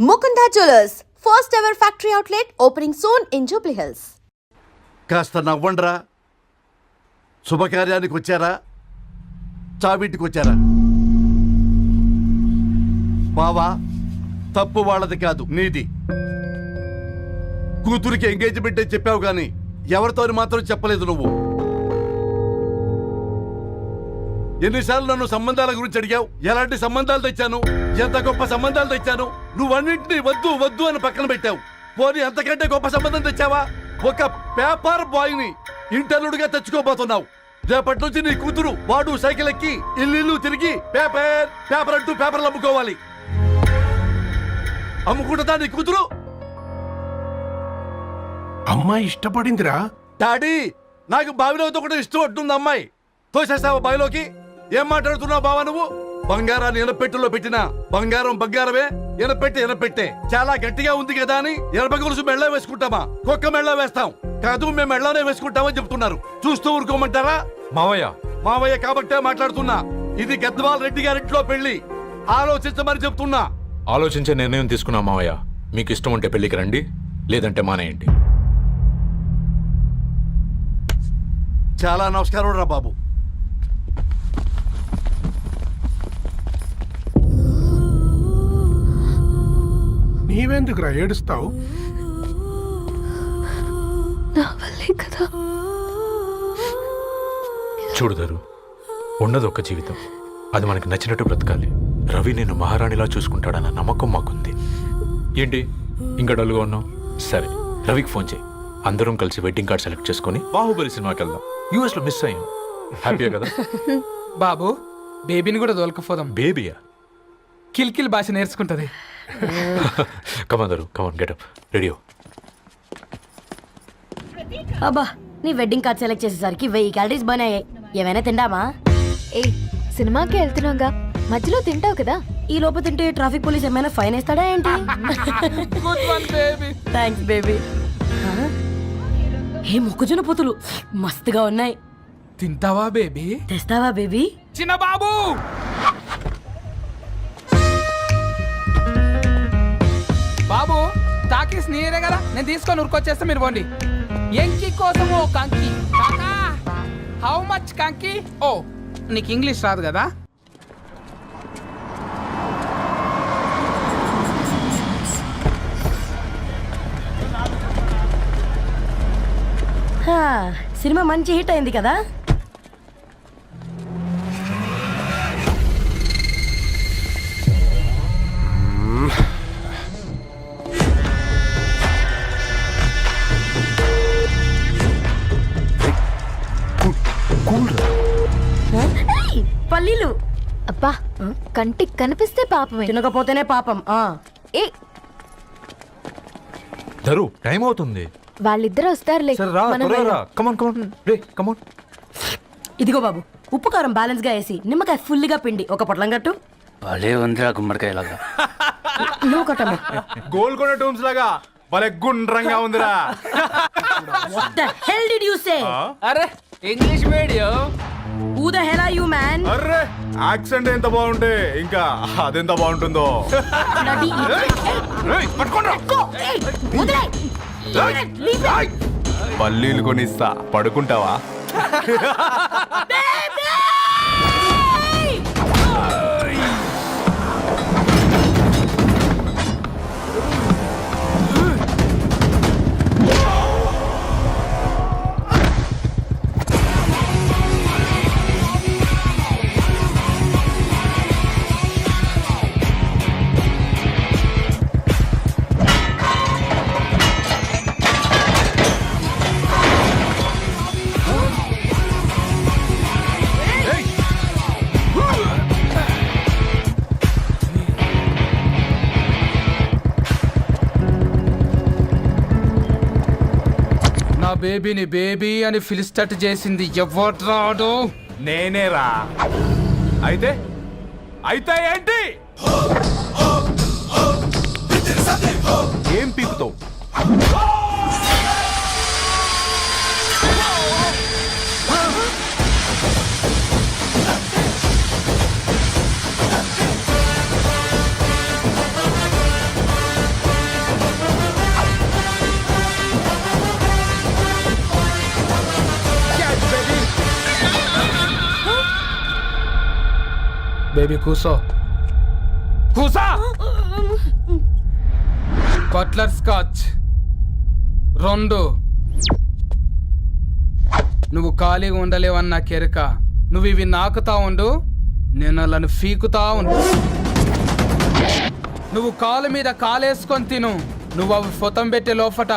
Mukunda Jewelers, first ever factory outlet opening soon in Jubilee Hills. కాస్త నవ్వండ్రా. శుభకార్యానికి వచ్చారా, చావింటికి వచ్చారా? బావా, తప్పు వాళ్ళది కాదు, నీది. కూతురికి ఎంగేజ్మెంట్ అని చెప్పావు కానీ ఎవరితో మాత్రం చెప్పలేదు నువ్వు. ఎన్నిసార్లు నన్ను సంబంధాల గురించి అడిగావు? ఎలాంటి సంబంధాలు తెచ్చాను, ఎంత గొప్ప సంబంధాలు తెచ్చాను, నువ్వన్నింటినీ వద్దు వద్దు అని పక్కన పెట్టావు. పోనీ అంతకంటే గొప్ప సంబంధం తెచ్చావా? ఒక పేపర్ బాయ్ ని ఇంటర్లుడిగా తెచ్చుకోబోతున్నావు. రేపటి నుంచి నీ కూతురు వాడు సైకిల్ ఎక్కి ఇల్లు తిరిగి పేపర్ పేపర్ అంటూ పేపర్లు అమ్ముకోవాలి. అమ్ముకుంటుందా నీ కూతురు? అమ్మాయి ఇష్టపడిందిరా. డాడీ, నాకు బావిలో కూడా ఇష్టం అంటుంది అమ్మాయి. తోసేస్తావా బావిలోకి? ఏం మాట్లాడుతున్నావు బావా నువ్వు? బంగారాన్ని ఎనపెట్టులో పెట్టినా బంగారం బంగారమే, ఎనపెట్టే చాలా గట్టిగా ఉంది కదా అని ఎనప గొలుసు మెళ్ళ వేసుకుంటామా? కుక్క మెళ్ళ వేస్తాం కాదు, మేము మెళ్ళనే వేసుకుంటామని చెప్తున్నారు. చూస్తూ ఊరుకోమంటారా? మావయ్య కాబట్టే మాట్లాడుతున్నా. ఇది గద్వాల్ రెడ్డి గారింట్లో పెళ్లి. ఆలోచించమని చెప్తున్నా. ఆలోచించే నిర్ణయం తీసుకున్నా మావయ్య. మీకు ఇష్టం ఉంటే పెళ్లికి రండి, లేదంటే మానేయండి. చాలా నమస్కారం రా బాబు. నీవెందుకురా ఏడుస్తావు? నా వల్లే కదా. చూడుదారు, ఉన్నది ఒక్క జీవితం, అది మనకి నచ్చినట్టు బ్రతకాలి. రవి నేను మహారాణిలా చూసుకుంటాడన్న నమ్మకం మాకుంది. ఏంటి ఇంకా డల్గా ఉన్నావు? సరే, రవికి ఫోన్ చేయి. అందరం కలిసి వెడ్డింగ్ కార్డ్ సెలెక్ట్ చేసుకుని బాహుబలి సినిమాకి వెళ్దాం. యూఎస్ లో మిస్ అయ్యాం. హ్యాపీయా కదా? బాబు, బేబీని కూడా దొలకపోదాం. బేబీయా? కిల్కిల్ భాష నేర్చుకుంటది. కమాందరు, కమాన్ గెటప్ రెడీ. అబ్బా, నీ వెడ్డింగ్ కార్డ్ సెలెక్ట్ చేసేసరికి 1000 క్యాలరీస్ బర్న్ అయ్యాయి. ఏమైనా తిండామా? ఏ సినిమాకి వెళ్తున్నాగా, మధ్యలో తింటావు కదా. ఈ లోపు తింటే ట్రాఫిక్ పోలీస్ ఏమైనా ఫైన్ వేస్తాడా ఏంటి? Thanks baby. ఏ మొక్కజొన్న పొతులు మస్తుగా ఉన్నాయి. తింటావా బేబీ? తెస్తావా బేబీ? చిన్న బాబు, బాబు టాకీస్ నీరే కదా, నేను తీసుకొని ఉరికొచ్చేస్తే మీరు పోండి. ఎంకి కోసం ఓ కంకి. కాకా, హౌ మచ్ కంకి? ఓ, నీకు ఇంగ్లీష్ రాదు కదా. సినిమా మంచి హిట్ అయింది కదా. పల్లీలు అబ్బా, కంటికి కనిపిస్తే పాపమే, తినకపోతేనే పాపం. ఏ ధరు, టైం అవుతుంది. వాళ్ళిద్దరు వస్తారులే. మనం వెళ్దాం. ఇదిగో బాబు, ఉప్పు కారం బ్యాలెన్స్ గా వేసి నిమ్మకాయ ఫుల్ గా పిండి ఒక పొట్లం కట్టు. భలే ఉందిరా గుమ్మడికాయలాగా. నువ్వు కట్టమ్మా. గోల్కొండ టూమ్స్ లాగా భలే గుండ్రంగా ఉందిరా. What the hell did you say? అరే English medium. Who the hell are you, man? Array, accent ఎంత బాగుంటే ఇంకా అదెంత బాగుంటుందో. Bloody పల్లీలు కొనిస్తా, పడుకుంటావా? బేబీని బేబీ అని ఫిలిస్టట్ చేసింది ఎవడ్రాడు? నేనేరా. అయితే అయితే ఏంటి? ఏం పీకుతావు? బేబీ కూసో కూసా. Buttler scotch 2. నువ్వు ఖాళీగా ఉండలేవన్న కెరక. నువ్వు ఇవి నాకుతా ఉండు, నేను వాళ్ళని ఫీకుతా ఉండు. నువ్వు కాలు మీద కాలేసుకొని తిను. నువ్వు అవి ఫొతం పెట్టే లోపట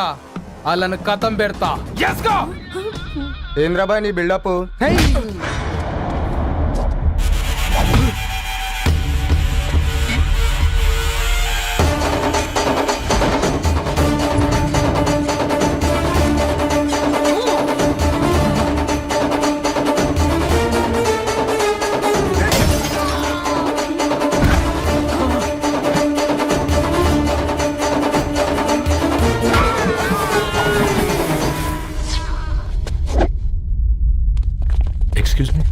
వాళ్ళని కథం పెడతా. ఏంద్రాబాయ్ నీ బిల్డప్? Excuse me.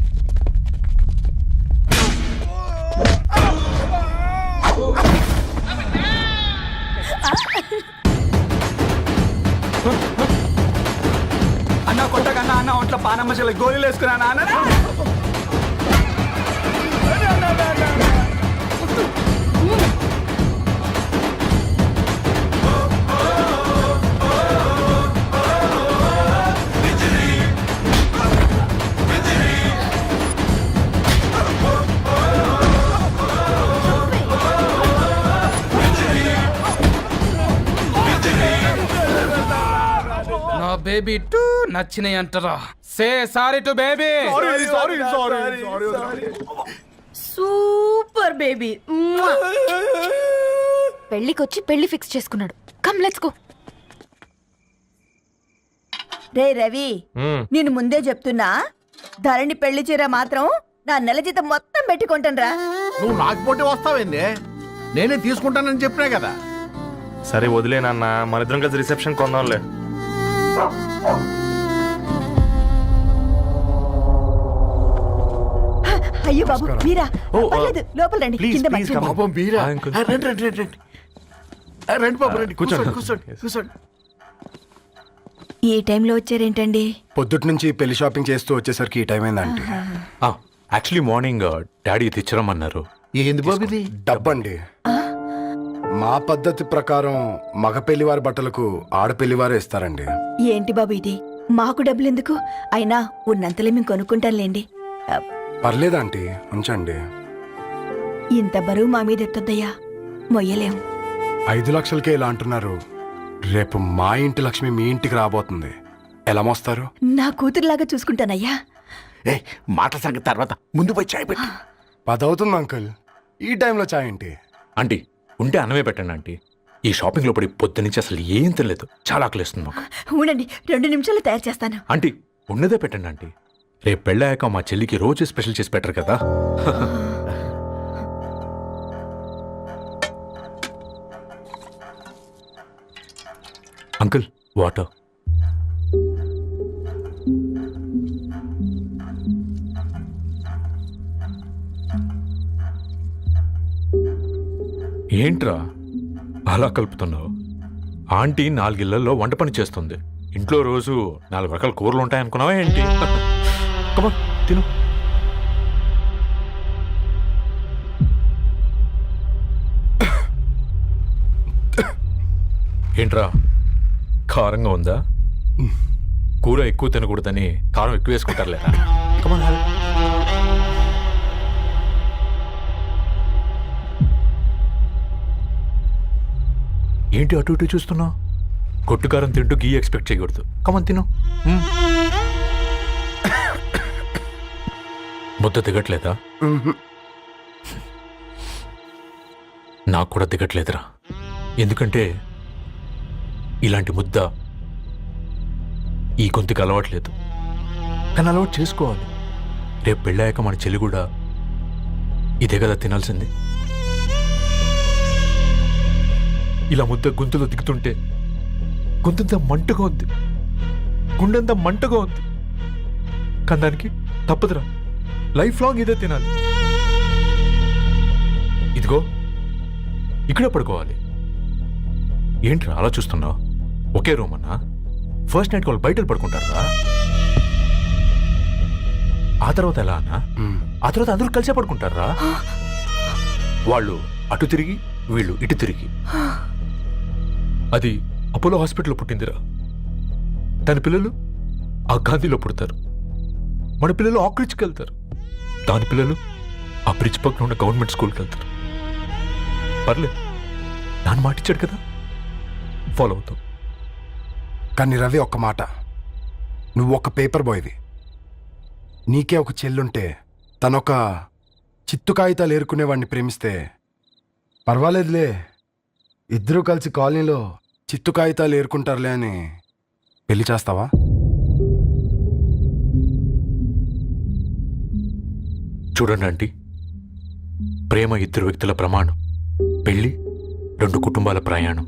అన్న కొట్టకన్నా అన్న ఒంట్లో పానమ్మ చెల్లి గోళీలు వేసుకున్నా అన్న. నా బేబీ టూ నచ్చినాయి అంటారా? Say sorry to baby. Super baby. పెళ్ళికొచ్చి పెళ్లి ఫిక్స్ చేసుకున్నాడు. Come let's go. రే రవి, నేను ముందే చెప్తున్నా, ధరణి పెళ్లి చీర మాత్రం నా నెల జీతం మొత్తం పెట్టుకుంటాను. నువ్వు నాకు పోటీ వస్తావేంది? నేనే తీసుకుంటానని చెప్పినా కదా. సరే వదిలేనన్న, మన ఇద్దరం కలిసి రిసెప్షన్ కొందాంలే. అయ్యో బాబు మీరా? పర్లేదు, లోపల రండి. కింద మంచం ఉంది. పాపం మీరా? ఆ, అంకుల్. రండి రండి రండి రండి. రండి బాబు రండి. కూర్చోండి కూర్చోండి కూర్చోండి. ఈ టైంలో వచ్చారేంటండి? పొద్దుటి నుంచి పెళ్లి షాపింగ్ చేస్తూ వచ్చేసరికి ఈ టైం అయిందంటే. యాక్చువల్లీ మార్నింగ్ డాడీ తెచ్చరమన్నారు. ఏంది బాబు ఇది? డబ్బండి. మా పద్ధతి ప్రకారం మగ పెళ్లివారి బట్టలకు ఆడపెళ్లివారు ఇస్తారండి. ఏంటి బాబు ఇది? మాకు డబ్బులు ఎందుకు? అయినా ఉన్నంతలే మేము కొనుక్కుంటాంలేండి. పర్లేదు ఆంటీ, ఉంచండి. ఇంత బరువు మా మీద ఎత్తొద్దయ్యా, మొయ్యలేం. 5 లక్షలకే ఇలా అంటున్నారు. రేపు మా ఇంటి లక్ష్మి మీ ఇంటికి రాబోతుంది. ఎలా మోస్తారు? నా కూతురులాగా చూసుకుంటానయ్యా. ఏ మాట సంగతి తర్వాత, ముందు పోయి చాయ్ పెట్టి. 10 అవుతుంది అంకుల్. ఈ టైంలో చాయ్ ఏంటి? ఆంటీ ఉంటే అన్నమే పెట్టండి ఆంటీ. ఈ షాపింగ్ లో పడి పొద్దు నుంచి అసలు ఏం తినలేదు. చాలా ఆకలిస్తుంది మాకు. ఉండండి, 2 నిమిషాలు తయారు చేస్తాను. ఆంటీ ఉన్నదే పెట్టండి ఆంటీ. రేపు పెళ్ళాక మా చెల్లికి రోజు స్పెషల్ చేసి పెట్టరు కదా. Uncle water. ఏంట్రా అలా కలుపుతున్నావు? ఆంటీ 4 ఇళ్లలో వంట పని చేస్తుంది. ఇంట్లో రోజు 4 రకాల కూరలు ఉంటాయనుకున్నావా ఏంటి? కమా తిను. ఏంట్రా కారంగా ఉందా? కూర ఎక్కువ తినకూడదని కారం ఎక్కువ వేసుకుంటారులేరా. కమా ఏంటి అటు ఇటు చూస్తున్నావు? కొట్టుకారం తింటూ గీ ఎక్స్పెక్ట్ చేయకూడదు. కమన్ తిను. ముద్ద దిగట్లేదా? నాకు కూడా దిగట్లేదురా. ఎందుకంటే ఇలాంటి ముద్ద ఈ గొంతుకి అలవాట్లేదు. కానీ అలవాటు చేసుకోవాలి. రేపు పెళ్ళాక మన చెల్లి కూడా ఇదే కదా తినాల్సింది. ఇలా ముద్ద గొంతులో దిగుతుంటే గొంతంతా మంటగా ఉంది, గుండెంతా మంటగా ఉంది. కానీ దానికి తప్పదురా, లైఫ్ లాంగ్ ఇదే తినాలి. ఇదిగో ఇక్కడే పడుకోవాలి. ఏంట్రా అలా చూస్తున్నావు? ఒకే రూమ్ అన్నా? ఫస్ట్ నైట్ వాళ్ళు బయట పడుకుంటారా? ఆ తర్వాత ఎలా అన్నా? ఆ తర్వాత అందరూ కలిసే పడుకుంటారా? వాళ్ళు అటు తిరిగి వీళ్ళు ఇటు తిరిగి. అది అపోలో హాస్పిటల్లో పుట్టిందిరా. దాని పిల్లలు ఆ గాంధీలో పుడతారు. మన పిల్లలు ఆక్రిడ్జ్కి వెళ్తారు. దాని పిల్లలు ఆ బ్రిడ్జ్ పక్కన ఉన్న గవర్నమెంట్ స్కూల్కి వెళ్తారు. పర్లేదు, నాన్న మాటిచ్చాడు కదా, ఫాలో అవుతాం. కానీ రవి ఒక్క మాట, నువ్వు ఒక పేపర్ బాయ్వి. నీకే ఒక చెల్లుంటే తనొక చిత్తు కాగితాలు ఏరుకునేవాడిని ప్రేమిస్తే పర్వాలేదులే, ఇద్దరూ కలిసి కాలనీలో చిత్తు కాగితాలు ఏరుకుంటారులే అని పెళ్లి చేస్తావా? చూడండి ఆంటీ, ప్రేమ ఇద్దరు వ్యక్తుల ప్రమాణం, పెళ్లి రెండు కుటుంబాల ప్రయాణం.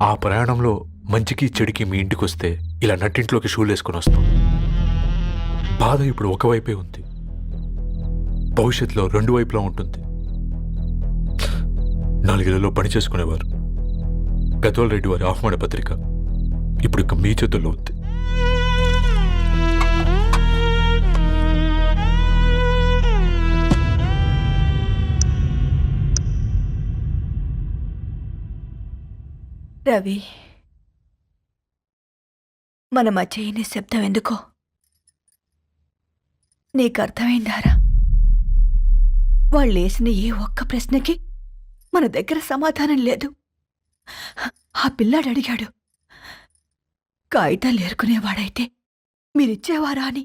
ఆ ప్రయాణంలో మంచికి చెడుకి మీ ఇంటికి వస్తే ఇలా నట్టింట్లోకి షూలు వేసుకొని వస్తాం. బాధ ఇప్పుడు ఒకవైపే ఉంది, భవిష్యత్తులో రెండు వైపులా ఉంటుంది. 4 ఏళ్లలో పని చేసుకునేవారు గద్వాల్ రెడ్డి వారి ఆహ్వాన పత్రిక ఇప్పుడు ఇక మీ చేతుల్లో ఉంది. రవి, మన మధ్య ఈ నిశ్శబ్దం ఎందుకో నీకు అర్థమైందారా? వాళ్ళు వేసిన ఏ ఒక్క ప్రశ్నకి మన దగ్గర సమాధానం లేదు. ఆ పిల్లాడు అడిగాడు, కాగితాలు ఏరుకునేవాడైతే మీరిచ్చేవారా అని.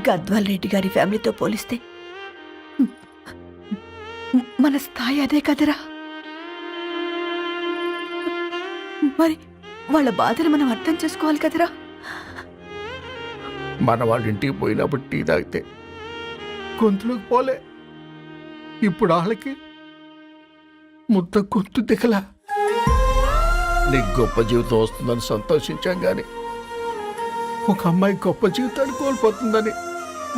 గద్వాల్ రెడ్డి గారి ఫ్యామిలీతో పోలిస్తే మన స్థాయి అదే కదరా. మరి వాళ్ళ బాధలు మనం అర్థం చేసుకోవాలి కదరా. మన వాళ్ళ ఇంటికి పోయినప్పుడు టీ తాగితే గొంతులోకి పోలే, ఇప్పుడు వాళ్ళకి ముద్ద గొంతు దిగలా. నీకు గొప్ప జీవితం వస్తుందని సంతోషించాం కానీ ఒక అమ్మాయి గొప్ప జీవితాన్ని కోల్పోతుందని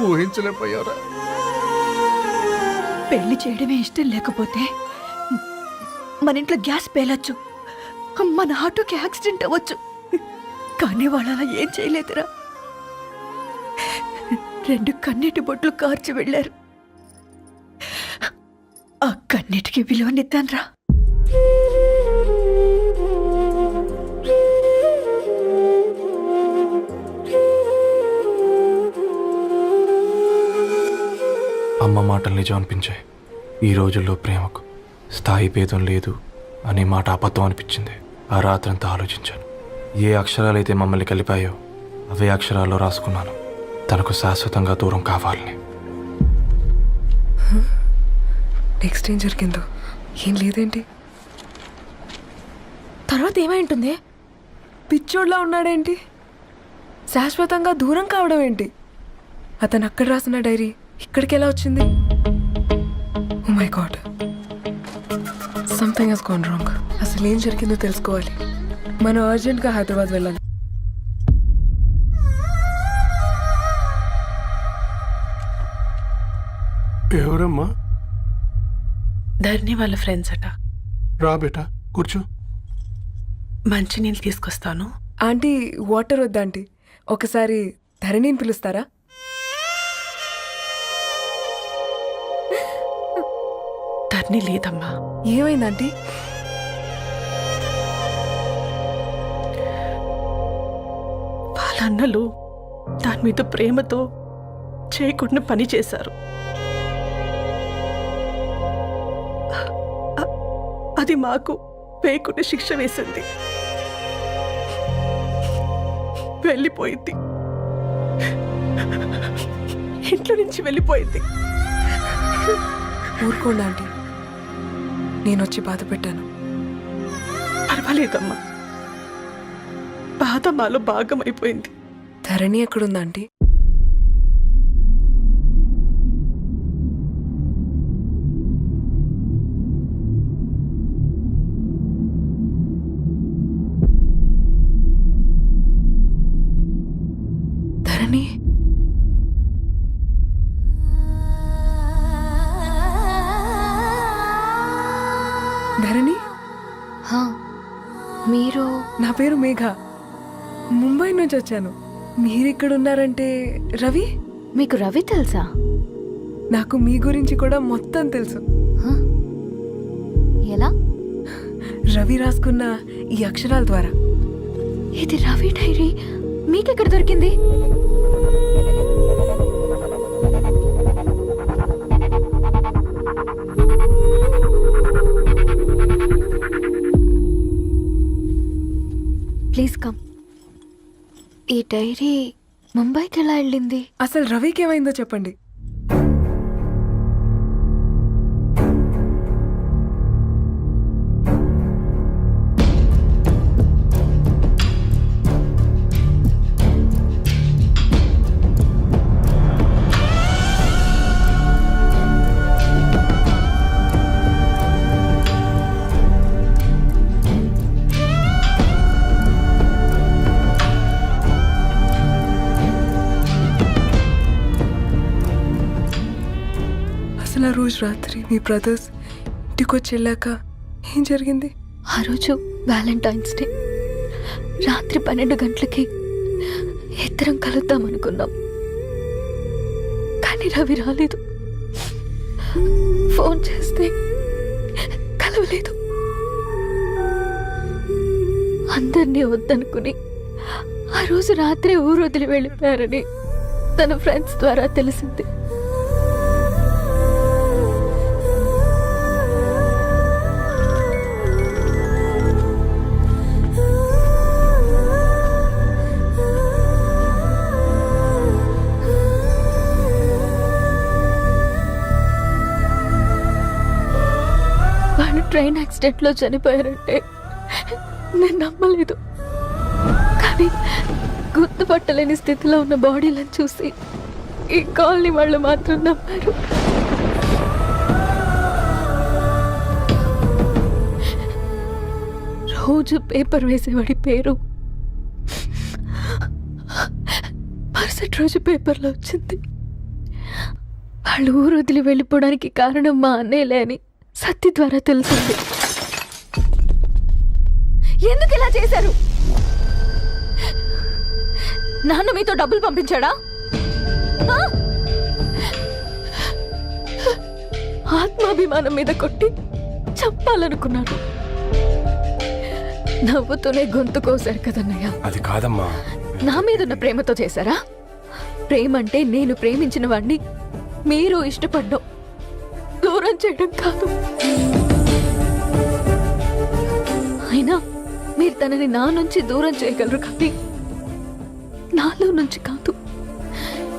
ఊహించలేకపోయారా? పెళ్లి చేయడమే ఇష్టం లేకపోతే మన ఇంట్లో గ్యాస్ పేలొచ్చు, మన ఆటోకి యాక్సిడెంట్ అవ్వచ్చు, కానీ వాళ్ళు అలా ఏం చేయలేదురా. 2 కన్నీటి బొట్లు కార్చి వెళ్ళారు. ఆ కన్నీటికి విలువనిద్దాన్రా. అమ్మ మాటలు నిజం అనిపించాయి. ఈ రోజుల్లో ప్రేమకు స్థాయి భేదం లేదు అనే మాట అబద్ధం అనిపించింది. ఆ రాత్రంతా ఆలోచించాను. ఏ అక్షరాలైతే మమ్మల్ని కలిపాయో అవే అక్షరాల్లో రాసుకున్నాను, తనకు శాశ్వతంగా దూరం కావాలని. నెక్స్ట్ ఏం జరిగిందో ఏం లేదేంటి? తర్వాత ఏమై ఉంటుంది? పిచ్చోడ్లా ఉన్నాడేంటి? శాశ్వతంగా దూరం కావడం ఏంటి? అతను అక్కడ రాసిన డైరీ ఇక్కడికి ఎలా వచ్చింది? Oh my god, something has gone wrong. అసలు ఏం జరిగిందో తెలుసుకోవాలి. మనం అర్జెంట్గా హైదరాబాద్ వెళ్ళాలి. ఎవరమ్మా? ధరణి వాళ్ళ ఫ్రెండ్స్ అట. రా బేటా, కూర్చో. మంచినీళ్ళు తీసుకొస్తాను. ఆంటీ వాటర్ వద్దా ఆంటీ? ఒకసారి ధరణిని పిలుస్తారా? ధరణి లేదమ్మా. ఏమైంది ఆంటీ? వాళ్ళ అన్నలు దాని మీద ప్రేమతో చేయకుండా పని చేశారు. అది మాకు వేయకుండా శిక్ష వేసింది. వెళ్ళిపోయింది, ఇంట్లో నుంచి వెళ్ళిపోయింది. ఊరుకోండి ఆంటీ, నేను వచ్చి బాధ పెట్టాను. పర్వాలేదమ్మా, బాధ మాలో భాగం అయిపోయింది. ధరణి ఎక్కడుందా ఆంటీ? ధరణి ధరణి మీరు? నా పేరు మేఘ, ముంబై నుంచి వచ్చాను. మీరిక్కడ ఉన్నారంటే రవి? మీకు రవి తెలుసా? నాకు మీ గురించి కూడా మొత్తం తెలుసు. ఎలా? రవి రాసుకున్న ఈ అక్షరాల ద్వారా. ఇది రవి డైరీ మీకెక్కడ దొరికింది? Please come. ఈ డైరీ ముంబైకి ఎలా వెళ్ళింది? అసలు రవికి ఏమైందో చెప్పండి. అసలు ఆ రోజు రాత్రి మీ బ్రదర్స్ ఇంటికి వచ్చి వెళ్ళాక ఏం జరిగింది? ఆ రోజు వ్యాలంటైన్స్ డే రాత్రి 12 గంటలకి ఇద్దరం కలుద్దాం అనుకున్నాం. కానీ రవి రాలేదు. ఫోన్ చేస్తే కలవలేదు. అందరినీ వద్దనుకుని ఆ రోజు రాత్రి ఊరు వదిలి వెళ్ళిపోయారని తన ఫ్రెండ్స్ ద్వారా తెలిసింది. ట్రైన్ యాక్సిడెంట్లో చనిపోయారంటే నేను నమ్మలేదు. కానీ గుర్తుపట్టలేని స్థితిలో ఉన్న బాడీలను చూసి ఈ కాలనీ వాళ్ళు మాత్రం నమ్మారు. రోజు పేపర్ వేసేవాడి పేరు మరుసటి రోజు పేపర్లో వచ్చింది. వాళ్ళు ఊరు వదిలి వెళ్ళిపోవడానికి కారణం మా అన్నయ్యలే అని సత్య ద్వారా తెలిసింది. ఎందుకు ఇలా చేశారు? నాన్న మీతో డబ్బులు పంపించాడా? ఆత్మాభిమానం మీద కొట్టి చంపాలనుకున్నాను. నవ్వుతూనే గొంతు కోసారు కదన్నయ్య. అది కాదమ్మా. నా మీదున్న ప్రేమతో చేశారా? ప్రేమంటే నేను ప్రేమించిన వాడిని మీరు ఇష్టపడ్డం, దూరం చేయడం కాదు. అయినా మీరు తనని నా నుంచి దూరం చేయగలరు కానీ నాలో నుంచి కాదు.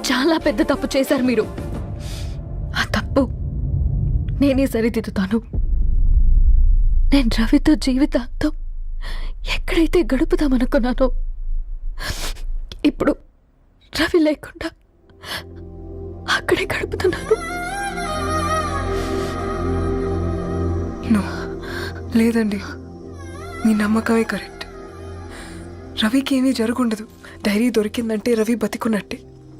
చాలా పెద్ద తప్పు చేశారు మీరు. ఆ తప్పు నేనే సరిదిద్దుతాను. నేను రవితో జీవితాంతం ఎక్కడైతే గడుపుదామనుకున్నానో ఇప్పుడు రవి లేకుండా అక్కడే గడుపుతున్నాను. లేదండి, మీ నమ్మకమే కరెక్ట్. రవికి ఏమీ జరుగుండదు. డైరీ దొరికిందంటే రవి బతికున్నట్టే.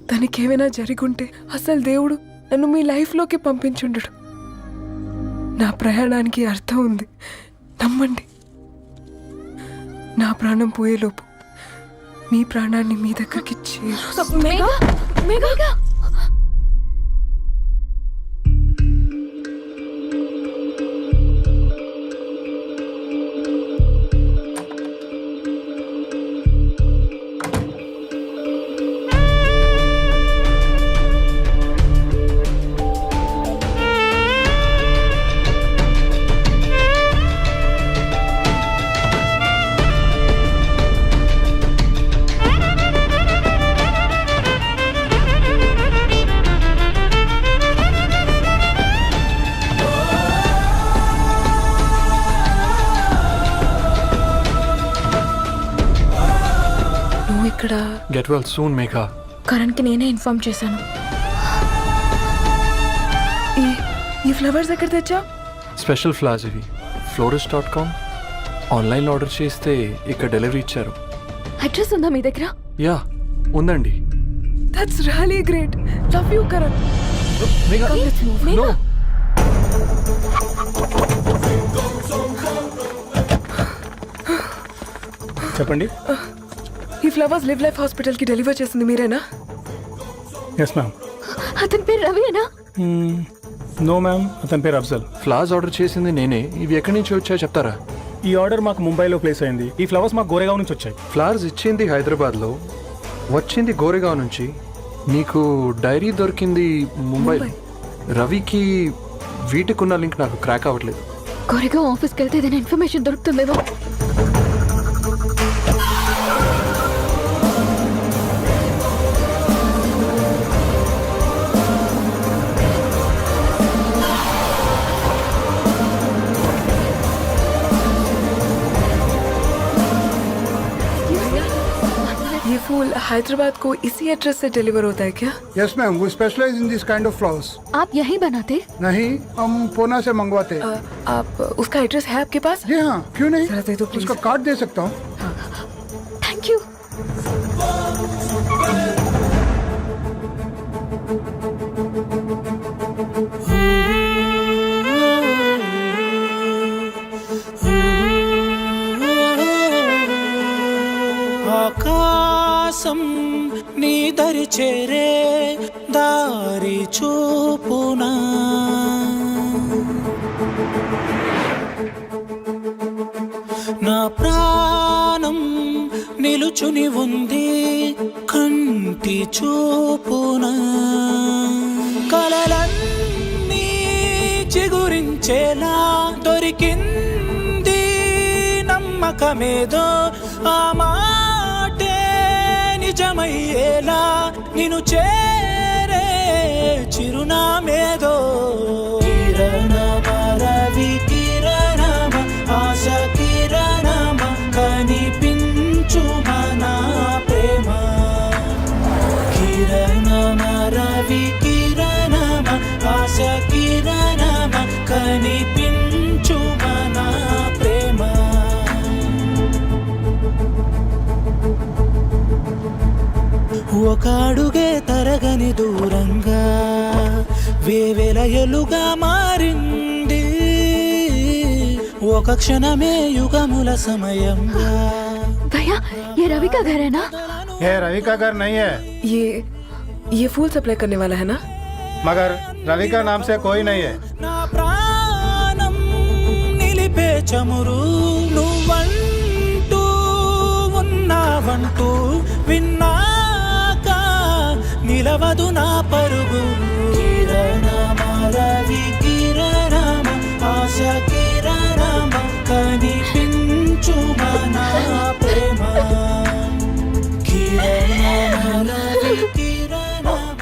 దానికి ఏమైనా జరిగుంటే అసలు దేవుడు నన్ను మీ లైఫ్లోకి పంపించుండడు. నా ప్రయాణానికి అర్థం ఉంది, నమ్మండి. నా ప్రాణం పోయేలోపు మీ ప్రాణాన్ని మీ దగ్గరికి చేరు. ఇక్కడ గెట్ వెల్ సూన్ మేఘా. కరణ్కి నేనే ఇన్ఫార్మ్ చేశాను. ఈ ఫ్లవర్స్ ఎక్కడ తెచ్చా? స్పెషల్ ఫ్లవర్స్ ఇవి. florist.com ఆన్లైన్లో ఆర్డర్ చేస్తే ఇక్కడ డెలివరీ ఇచ్చారు. అడ్రస్ ఉందా మీ దగ్గర? యా ఉందండి. That's really great. Love you Karan. No. చెప్పండి. ఈ ఫ్లవర్స్ లివ్ లైఫ్ హాస్పిటల్ కి డెలివర్ చేసింది మీరేనా? Yes ma'am. అతని పేరు రవియేనా? నో మ్యామ్, అతని పేరు అఫ్జల్. ఫ్లవర్స్ ఆర్డర్ చేసింది నేనే. ఇవి ఎక్కడి నుంచి వచ్చాయో చెప్తారా? ఈ ఆర్డర్ మాకు ముంబైలో ప్లేస్ అయింది. ఈ ఫ్లవర్స్ మాకు గోరేగావ్ నుంచి వచ్చాయి. ఫ్లవర్స్ ఇచ్చింది హైదరాబాద్లో, వచ్చింది గోరేగావ్ నుంచి. నీకు డైరీ దొరికింది ముంబై. రవికి వీటికున్న లింక్ నాకు క్రాక్ అవ్వట్లేదు. కోరేగా ఆఫీస్కి వెళ్తే ఏదైనా ఇన్ఫర్మేషన్ దొరుకుతుందేమో. ये फूल हैदराबाद को इसी एड्रेस से डिलीवर होता है क्या? Yes ma'am, we specialise in this kind of flowers. आप यही बनाते? नहीं, हम पूना से मंगवाते. आप उसका एड्रेस है आपके पास? जी हाँ, क्यों नहीं? जरा दे दो प्लीज. उसका कार्ड दे सकता हूँ. Thank you. ఆకాశం నీ దరి చేరే దారి చూపునా, నా ప్రాణం నిలుచుని ఉంది కంటి చూపునా, కలలన్నీ చిగురించేలా దొరికింది నమ్మకమేదో, ఆ మాటే నిజమయ్యేలా నిన్ను చేరే చిరునామేదో. కిరణమ రవి కిరణమ ఆశ కిరణమ కనిపించు మన ప్రేమ. కిరణమ రవి కిరణమ ఆశ కిరణమ కనిపించు మన ప్రేమ. ఒక అడుగే తరగని దూరంగా వేవేల ఎలుగా మారింది, ఒక క్షణమే యుగముల సమయంగా. भैया ये रवि का घर है ना? ये रवि का घर नहीं है, ये फूल सप्लाई करने वाला है ना? मगर रवि का नाम से कोई नहीं है. నా ప్రాణం నిలిపే చమురు నువ్వంటూ ఉన్నావంటూ విన్నాక నిలవదు నా పరుగు. కిరణమ రవి కిరణమ ఆశ కిరణమ కనిపించు మన ప్రేమ. కిరణమ రవి కిరణమ.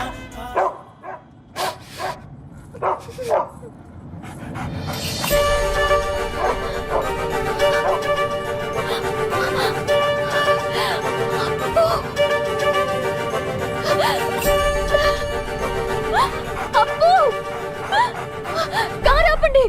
అప్పు కారు ఆపండి.